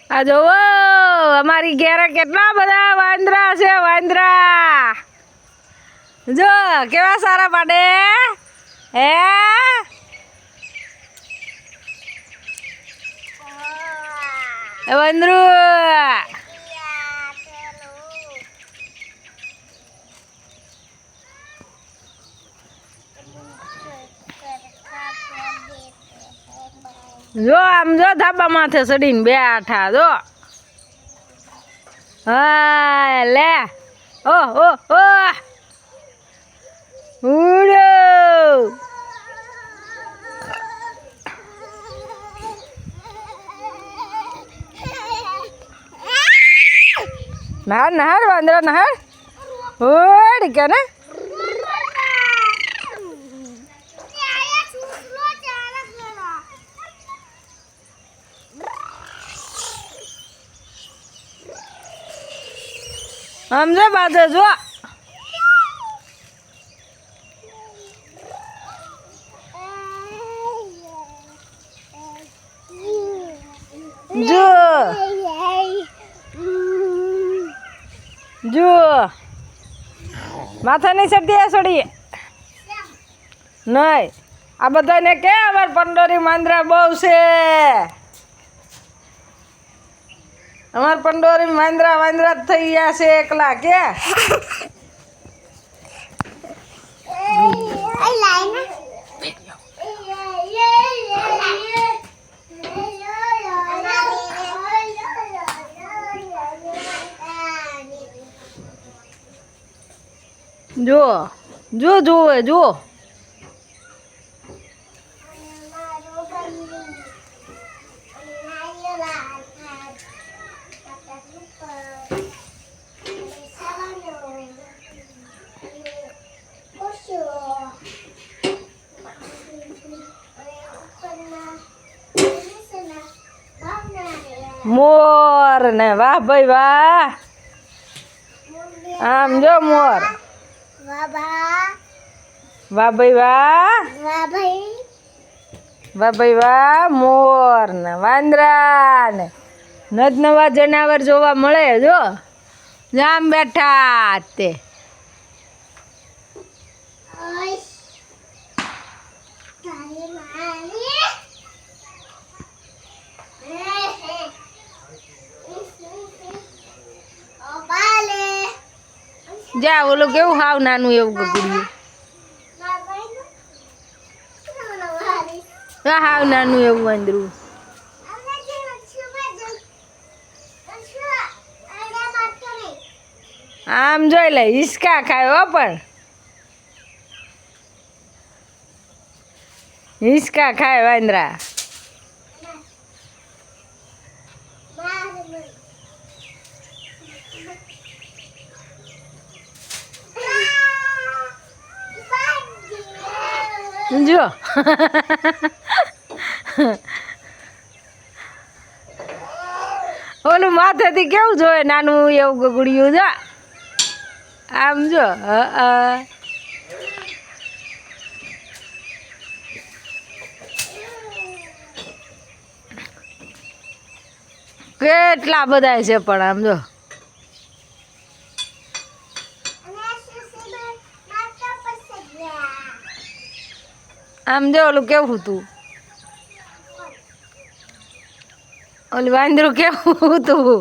આ જોવો અમારી ઘેરે કેટલા બધા વાંદરા છે. વાંદરા જો કેવા સારા પાડે હે. વાંદરું જો આમ જો ધાબા માથે ચડીને બેઠા જો. હા લે ઓ ઓ ઓ ઉડો નહાર નહાર વાંદરા નહાર ઓડ કે ને સમજે બાજે જો જો જો માથા નહીં ચડતી છોડીએ નહીં. આ બધાને કે અમારે પંડોરી માંદરા બહુ છે. અમારે પંડોરી વાંદરા વાંદરા જ થઈ ગયા છે એકલા કે. જો જો જોવે જો મોર ને વાહ ભાઈ વાહ. આમ જો મોર વાહ ભાઈ વાહ વાહ ભાઈ વાહ. મોર ને વાંદરા ને નવા જનાવર જોવા મળે જો. જામ બેઠા તે જા ઓલું કેવું હાવ નાનું એવું ગગડ્યું. હાવ નાનું એવું વાંદરું. આમ જોઈ લે હિસકા ખાય હો પણ હિસકા ખાય વાંદરા. જો ઓલું માથેથી કેવું જોવે નાનું એવું ગગડ્યું જો. આમ જો કેટલા બધા છે પણ આમ જો. આમ જો ઓલું કેવું હતું ઓલું વાંદરું કેવું હતું.